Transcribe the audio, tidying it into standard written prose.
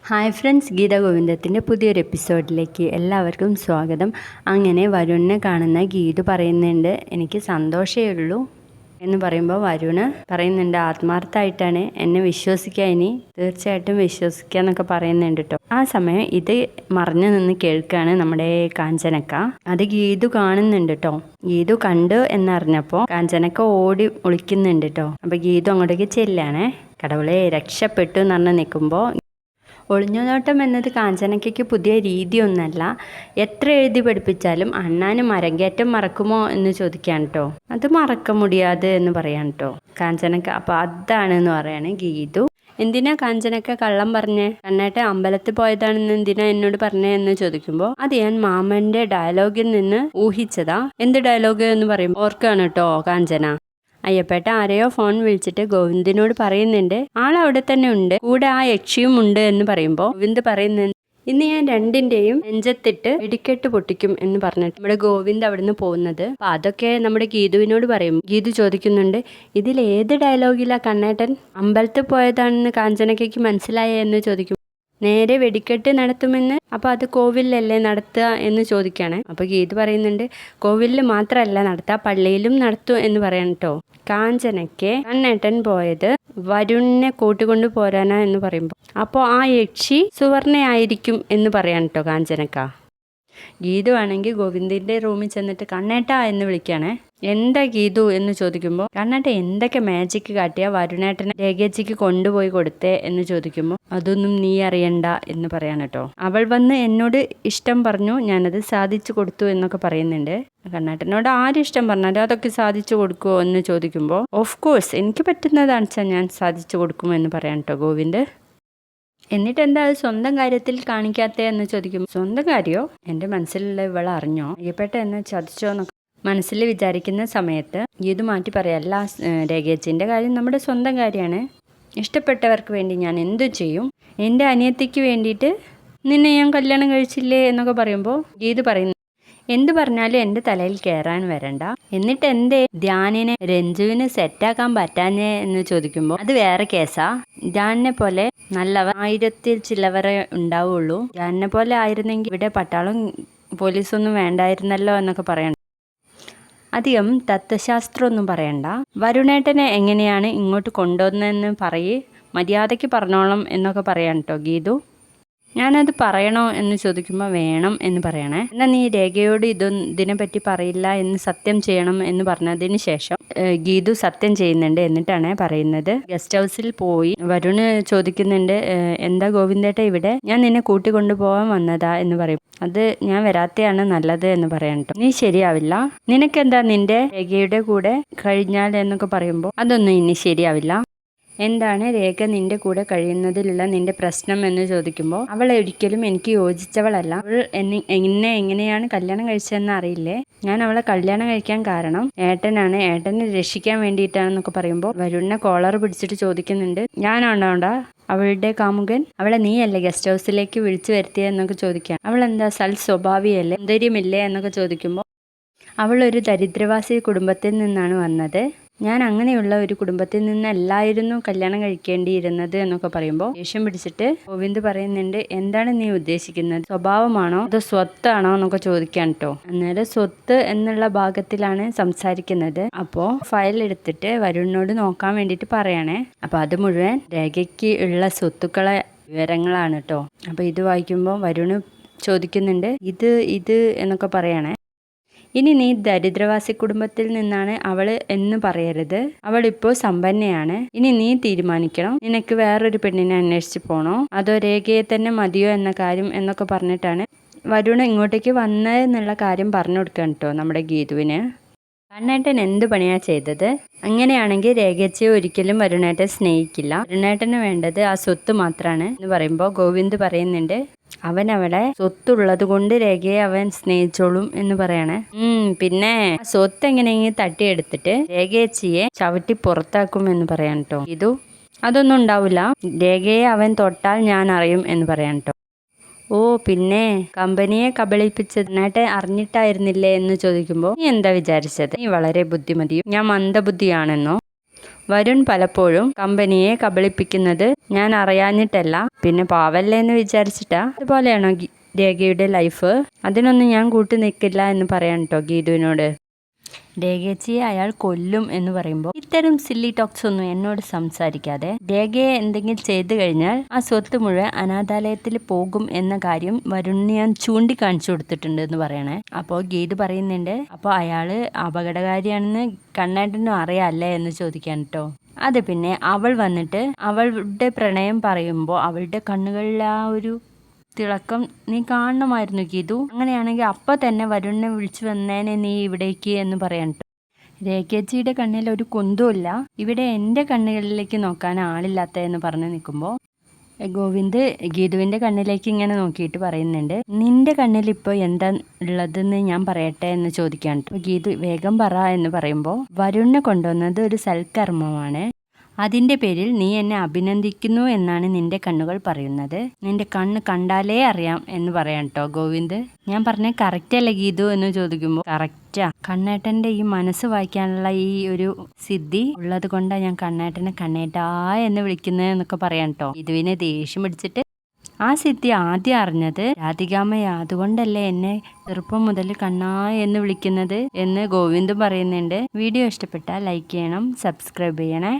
Hi friends, Geetha ഗോവിന്ദത്തിൻ്റെ പുതിയൊരു എപ്പിസോഡിലേക്ക് എല്ലാവർക്കും സ്വാഗതം. അങ്ങനെ വരുണിനെ കാണുന്ന ഗീതു പറയുന്നുണ്ട്, എനിക്ക് സന്തോഷമേ ഉള്ളൂ എന്ന് പറയുമ്പോൾ വരുണ് പറയുന്നുണ്ട്, ആത്മാർത്ഥമായിട്ടാണ്, എന്നെ വിശ്വസിക്കുക, ഇനി തീർച്ചയായിട്ടും വിശ്വസിക്കുക എന്നൊക്കെ പറയുന്നുണ്ട് കേട്ടോ. ആ സമയം ഇത് മറഞ്ഞു നിന്ന് കേൾക്കുകയാണ് നമ്മുടെ കാഞ്ചനക്ക. അത് ഗീതു കാണുന്നുണ്ട് കേട്ടോ. ഗീതു കണ്ടു എന്നറിഞ്ഞപ്പോൾ കാഞ്ചനക്ക ഓടി ഒളിക്കുന്നുണ്ട് കേട്ടോ. അപ്പോൾ ഗീതു അങ്ങോട്ടേക്ക് ചെല്ലാണ്. കടവുളെ രക്ഷപ്പെട്ടു എന്ന് പറഞ്ഞ് നിൽക്കുമ്പോൾ, ഒളിഞ്ഞുനോട്ടം എന്നത് കാഞ്ചനയ്ക്ക് പുതിയ രീതിയൊന്നല്ല. എത്ര എഴുതി പഠിപ്പിച്ചാലും അണ്ണാന് മരങ്കേറ്റം മറക്കുമോ എന്ന് ചോദിക്കാൻ കേട്ടോ. അത് മറക്ക മുടിയാതെ എന്ന് പറയാൻ കേട്ടോ കാഞ്ചനക്ക. അപ്പോൾ അതാണെന്ന് പറയാണ് ഗീതു. എന്തിനാ കാഞ്ചനക്ക കള്ളം പറഞ്ഞേ? കണ്ണേട്ട അമ്പലത്തിൽ പോയതാണെന്ന് എന്തിനാ എന്നോട് പറഞ്ഞേ എന്ന് ചോദിക്കുമ്പോൾ, അത് ഞാൻ മാമന്റെ ഡയലോഗിൽ നിന്ന് ഊഹിച്ചതാ. എന്ത് ഡയലോഗ് എന്ന് പറയുമ്പോൾ ഓർക്കാണ് കേട്ടോ കാഞ്ചന. അയ്യപ്പേട്ട ആരെയോ ഫോൺ വിളിച്ചിട്ട് ഗോവിന്ദിനോട് പറയുന്നുണ്ട്, ആളവിടെ തന്നെ ഉണ്ട്, കൂടെ ആ യക്ഷിയും ഉണ്ട് എന്ന് പറയുമ്പോൾ ഗോവിന്ദ് പറയുന്നുണ്ട്, ഇന്ന് ഞാൻ രണ്ടിൻ്റെയും നെഞ്ചത്തിട്ട് വെടിക്കെട്ട് പൊട്ടിക്കും എന്ന് പറഞ്ഞിട്ട് നമ്മുടെ ഗോവിന്ദ് അവിടുന്ന് പോകുന്നത്. അപ്പം അതൊക്കെ നമ്മുടെ ഗീതുവിനോട് പറയും. ഗീതു ചോദിക്കുന്നുണ്ട്, ഇതിൽ ഏത് ഡയലോഗിലാ കണ്ണേട്ടൻ അമ്പലത്തിൽ പോയതാണെന്ന് കാഞ്ചനയ്ക്ക് മനസ്സിലായേ എന്ന് ചോദിക്കും. നേരെ വെടിക്കെട്ട് നടത്തുമെന്ന്. അപ്പോൾ അത് കോവിലല്ലേ നടത്തുക എന്ന് ചോദിക്കുകയാണ്. അപ്പോൾ ഗീതു പറയുന്നുണ്ട്, കോവിലിൽ മാത്രമല്ല നടത്തുക, പള്ളിയിലും നടത്തും എന്ന് പറയാൻ കേട്ടോ. കാഞ്ചനയ്ക്ക് കണ്ണേട്ടൻ പോയത് വരുണിനെ കൂട്ടിക്കൊണ്ട് പോരാനാ എന്ന് പറയുമ്പോൾ, അപ്പോൾ ആ യക്ഷി സുവർണയായിരിക്കും എന്ന് പറയാൻ കേട്ടോ കാഞ്ചനക്ക. ഗീതു ആണെങ്കിൽ ഗോവിന്ദിൻ്റെ റൂമിൽ ചെന്നിട്ട് കണ്ണേട്ട എന്ന് വിളിക്കുകയാണ്. എന്താ ഗീതു എന്ന് ചോദിക്കുമ്പോൾ, കണ്ണേട്ട എന്തൊക്കെ മാജിക്ക് കാട്ടിയാ വരുണേട്ടനെ രേഖേച്ചിക്ക് കൊണ്ടുപോയി കൊടുത്തേ എന്ന് ചോദിക്കുമ്പോൾ, അതൊന്നും നീ അറിയണ്ട എന്ന് പറയാൻ കേട്ടോ. അവൾ വന്ന് എന്നോട് ഇഷ്ടം പറഞ്ഞു, ഞാനത് സാധിച്ചു കൊടുത്തു എന്നൊക്കെ പറയുന്നുണ്ട്. കണ്ണേട്ടനോട് ആരിഷ്ടം പറഞ്ഞാലും അതൊക്കെ സാധിച്ചു കൊടുക്കുമോ എന്ന് ചോദിക്കുമ്പോൾ, ഓഫ് കോഴ്സ് എനിക്ക് പറ്റുന്നതാണ് വെച്ചാൽ ഞാൻ സാധിച്ചു കൊടുക്കുമെന്ന് പറയാൻ കേട്ടോ ഗോവിന്ദ്. എന്നിട്ട് എന്താ അത് സ്വന്തം കാര്യത്തിൽ കാണിക്കാത്തേ എന്ന് ചോദിക്കും. സ്വന്തം കാര്യമോ? എൻ്റെ മനസ്സിലുള്ള ഇവളെ അറിഞ്ഞോ, അയ്യപ്പെട്ട എന്നെ ചതിച്ചോ എന്നൊക്കെ മനസ്സിൽ വിചാരിക്കുന്ന സമയത്ത് ഇത് മാറ്റി പറയല്ല, രേഖേച്ചിൻ്റെ കാര്യം നമ്മുടെ സ്വന്തം കാര്യമാണ്. ഇഷ്ടപ്പെട്ടവർക്ക് വേണ്ടി ഞാൻ എന്തു ചെയ്യും. എൻ്റെ അനിയത്തിക്ക് വേണ്ടിയിട്ട് നിന്നെ ഞാൻ കല്യാണം കഴിച്ചില്ലേ എന്നൊക്കെ പറയുമ്പോൾ ഗീത് പറയുന്നു, എന്തു പറഞ്ഞാലും എൻ്റെ തലയിൽ കയറാൻ വരണ്ട. എന്നിട്ട് എൻ്റെ ധ്യാനിനെ രഞ്ജുവിന് സെറ്റാക്കാൻ പറ്റാഞ്ഞേ എന്ന് ചോദിക്കുമ്പോൾ, അത് വേറെ കേസാ. ധ്യാനിനെ പോലെ നല്ലവർ 1000 ചിലവരെ ഉണ്ടാവുള്ളൂ. ധ്യാനിനെ പോലെ ആയിരുന്നെങ്കിൽ ഇവിടെ പട്ടാളം പോലീസൊന്നും വേണ്ടായിരുന്നല്ലോ എന്നൊക്കെ പറയണ്ട. അധികം തത്വശാസ്ത്രമൊന്നും പറയണ്ട. വരുണേട്ടനെ എങ്ങനെയാണ് ഇങ്ങോട്ട് കൊണ്ടുവന്നതെന്ന് പറയ്, മര്യാദയ്ക്ക് പറഞ്ഞോളം എന്നൊക്കെ പറയാൻ കേട്ടോ ഗീതു. ഞാനത് പറയണോ എന്ന് ചോദിക്കുമ്പോൾ വേണം എന്ന് പറയണേ. എന്നാൽ നീ രേഖയോട് ഇതിനെപ്പറ്റി പറയില്ല എന്ന് സത്യം ചെയ്യണം എന്ന് പറഞ്ഞതിന് ശേഷം ഗീതു സത്യം ചെയ്യുന്നുണ്ട്. എന്നിട്ടാണ് പറയുന്നത്, ഗസ്റ്റ് ഹൗസിൽ പോയി വരുണ് ചോദിക്കുന്നുണ്ട്, എന്താ ഗോവിന്ദേട്ട ഇവിടെ? ഞാൻ നിന്നെ കൂട്ടിക്കൊണ്ടുപോകാൻ വന്നതാ എന്ന് പറയും. അത് ഞാൻ വരാത്തയാണ് നല്ലത് എന്ന് പറയാൻ കേട്ടോ. നീ ശരിയാവില്ല, നിനക്കെന്താ നിന്റെ രേഖയുടെ കൂടെ കഴിഞ്ഞാൽ എന്നൊക്കെ പറയുമ്പോൾ, അതൊന്നും ഇനി ശരിയാവില്ല. എന്താണ് രേഖ നിന്റെ കൂടെ കഴിയുന്നതിലുള്ള നിന്റെ പ്രശ്നം എന്ന് ചോദിക്കുമ്പോൾ, അവൾ ഒരിക്കലും എനിക്ക് യോജിച്ചവളല്ല. അവൾ എന്നെ എങ്ങനെയാണ് കല്യാണം കഴിച്ചതെന്ന് അറിയില്ലേ. ഞാൻ അവളെ കല്യാണം കഴിക്കാൻ കാരണം ഏട്ടനാണ്, ഏട്ടനെ രക്ഷിക്കാൻ വേണ്ടിയിട്ടാണെന്നൊക്കെ പറയുമ്പോൾ വരുണിനെ കോളർ പിടിച്ചിട്ട് ചോദിക്കുന്നുണ്ട്, ഞാനാണോടാ അവളുടെ കാമുകൻ? അവളെ നീയല്ലേ ഗസ്റ്റ് ഹൗസിലേക്ക് വിളിച്ചു വരുത്തിയെന്നൊക്കെ ചോദിക്കാം. അവൾ എന്താ സ്വഭാവിയല്ലേ, സൗന്ദര്യമില്ലേ എന്നൊക്കെ ചോദിക്കുമ്പോൾ, അവൾ ഒരു ദരിദ്രവാസി കുടുംബത്തിൽ നിന്നാണ് വന്നത്. ഞാൻ അങ്ങനെയുള്ള ഒരു കുടുംബത്തിൽ നിന്നല്ലായിരുന്നു കല്യാണം കഴിക്കേണ്ടിയിരുന്നത് എന്നൊക്കെ പറയുമ്പോൾ ദേഷ്യം പിടിച്ചിട്ട് ഗോവിന്ദ് പറയുന്നുണ്ട്, എന്താണ് നീ ഉദ്ദേശിക്കുന്നത്? സ്വഭാവമാണോ അതോ സ്വത്താണോ എന്നൊക്കെ ചോദിക്കാൻ കേട്ടോ. അന്നേരം സ്വത്ത് എന്നുള്ള ഭാഗത്തിലാണ് സംസാരിക്കുന്നത്. അപ്പോൾ ഫയൽ എടുത്തിട്ട് വരുണിനോട് നോക്കാൻ വേണ്ടിയിട്ട് പറയണേ. അപ്പോൾ അത് മുഴുവൻ രേഖയ്ക്ക് ഉള്ള സ്വത്തുക്കളെ വിവരങ്ങളാണ് കേട്ടോ. അപ്പോൾ ഇത് വായിക്കുമ്പോൾ വരുണ് ചോദിക്കുന്നുണ്ട്, ഇത് എന്നൊക്കെ പറയണേ. ഇനി നീ ദരിദ്രവാസി കുടുംബത്തിൽ നിന്നാണ് അവൾ എന്ന് പറയരുത്. അവൾ ഇപ്പോൾ സമ്പന്നയാണ്. ഇനി നീ തീരുമാനിക്കണം, നിനക്ക് വേറൊരു പെണ്ണിനെ അന്വേഷിച്ച് പോണോ അതോ രേഖയെ തന്നെ മതിയോ എന്ന കാര്യം എന്നൊക്കെ പറഞ്ഞിട്ടാണ് വരുൺ ഇങ്ങോട്ടേക്ക് വന്നതെന്നുള്ള കാര്യം പറഞ്ഞു കൊടുക്കാൻ കേട്ടോ നമ്മുടെ ഗീതുവിന്. കണ്ണേട്ടൻ എന്ത് പണിയാ ചെയ്തത്? അങ്ങനെയാണെങ്കിൽ രേഖയെ ഒരിക്കലും വരുണേട്ടൻ സ്നേഹിക്കില്ല. വരുണേട്ടന് വേണ്ടത് ആ സ്വത്ത് മാത്രമാണ് എന്ന് പറയുമ്പോൾ ഗോവിന്ദ് പറയുന്നുണ്ട്, അവൻ അവളെ സ്വത്തുള്ളത് കൊണ്ട് രേഖയെ അവൻ സ്നേഹിച്ചോളും എന്ന് പറയണേ. പിന്നെ ആ സ്വത്ത് എങ്ങനെയെങ്കിലും തട്ടിയെടുത്തിട്ട് രേഖയെ ചവിട്ടി പുറത്താക്കും എന്ന് പറയാൻ കേട്ടോ ഇതു. അതൊന്നും ഉണ്ടാവില്ല, രേഖയെ അവൻ തൊട്ടാൽ ഞാൻ അറിയും എന്ന് പറയാൻ കേട്ടോ. ഓ പിന്നെ കമ്പനിയെ കബളിപ്പിച്ചതിനായിട്ട് അറിഞ്ഞിട്ടായിരുന്നില്ലേ എന്ന് ചോദിക്കുമ്പോൾ, നീ എന്താ വിചാരിച്ചത്? നീ വളരെ ബുദ്ധിമതിയും ഞാൻ മന്ദബുദ്ധിയാണെന്നോ? വരുൺ പലപ്പോഴും കമ്പനിയെ കബളിപ്പിക്കുന്നത് ഞാൻ അറിയാഞ്ഞിട്ടല്ല, പിന്നെ പാവല്ലേ എന്ന് വിചാരിച്ചിട്ടാ. അതുപോലെയാണോ രേഖയുടെ ലൈഫ്? അതിനൊന്നും ഞാൻ കൂട്ടി നിൽക്കില്ല എന്ന് പറയാൻ കേട്ടോ ഗീതുവിനോട്. രേഖച്ചിയെ അയാൾ കൊല്ലും എന്ന് പറയുമ്പോൾ ഇത്തരം സില്ലി ടോക്സ് ഒന്നും എന്നോട് സംസാരിക്കാതെ, രേഖയെ എന്തെങ്കിലും ചെയ്തു കഴിഞ്ഞാൽ ആ സ്വത്ത് മുഴുവൻ അനാഥാലയത്തിൽ പോകും എന്ന കാര്യം വരുണിന് ഞാൻ ചൂണ്ടിക്കാണിച്ചു കൊടുത്തിട്ടുണ്ട് എന്ന് പറയണേ. അപ്പോൾ ഗീതു പറയുന്നുണ്ട്, അപ്പോൾ അയാള് അപകടകാരിയാണെന്ന് കണ്ണേട്ടനും അറിയാല്ലേ എന്ന് ചോദിക്കാൻ കേട്ടോ. അത് പിന്നെ അവൾ വന്നിട്ട് അവളുടെ പ്രണയം പറയുമ്പോൾ അവളുടെ കണ്ണുകളിൽ ആ ഒരു തിളക്കം നീ കാണണമായിരുന്നു ഗീതു. അങ്ങനെയാണെങ്കിൽ അപ്പം തന്നെ വരുണിനെ വിളിച്ചു വന്നേനെ നീ ഇവിടേക്ക് എന്ന് പറയാൻ കേട്ടോ. രേഖേച്ചിയുടെ കണ്ണിൽ ഒരു കുന്തവുമില്ല, ഇവിടെ എൻ്റെ കണ്ണുകളിലേക്ക് നോക്കാൻ ആളില്ലാത്ത എന്ന് പറഞ്ഞു നിൽക്കുമ്പോൾ ഗോവിന്ദ് ഗീതുവിൻ്റെ കണ്ണിലേക്ക് ഇങ്ങനെ നോക്കിയിട്ട് പറയുന്നുണ്ട്, നിന്റെ കണ്ണിൽ ഇപ്പോൾ എന്താ ഉള്ളതെന്ന് ഞാൻ പറയട്ടെ എന്ന് ചോദിക്കാൻ കേട്ടോ. ഗീതു വേഗം പറ എന്ന് പറയുമ്പോൾ വരുണിനെ കൊണ്ടുവന്നത് ഒരു സൽക്കർമ്മമാണ്, അതിൻ്റെ പേരിൽ നീ എന്നെ അഭിനന്ദിക്കുന്നു എന്നാണ് നിന്റെ കണ്ണുകൾ പറയുന്നത്. നിന്റെ കണ്ണ് കണ്ടാലേ അറിയാം എന്ന് പറയാം കേട്ടോ ഗോവിന്ദ്. ഞാൻ പറഞ്ഞ കറക്റ്റ് അല്ലേ ഗീതു എന്ന് ചോദിക്കുമ്പോൾ കറക്റ്റാ. കണ്ണേട്ടൻ്റെ ഈ മനസ്സ് വായിക്കാനുള്ള ഈ ഒരു സിദ്ധി ഉള്ളത് കൊണ്ടാണ് ഞാൻ കണ്ണേട്ടനെ കണ്ണേട്ടാ എന്ന് വിളിക്കുന്നത് എന്നൊക്കെ പറയാം കേട്ടോ. ഗീതുവിനെ ദേഷ്യം പിടിച്ചിട്ട് ആ സിദ്ധി ആദ്യം അറിഞ്ഞത് രാധികാമ്മയാ, അതുകൊണ്ടല്ലേ എന്നെ ചെറുപ്പം മുതൽ കണ്ണാ എന്ന് വിളിക്കുന്നത് എന്ന് ഗോവിന്ദ് പറയുന്നുണ്ട്. വീഡിയോ ഇഷ്ടപ്പെട്ടാൽ ലൈക്ക് ചെയ്യണം, സബ്സ്ക്രൈബ് ചെയ്യണേ.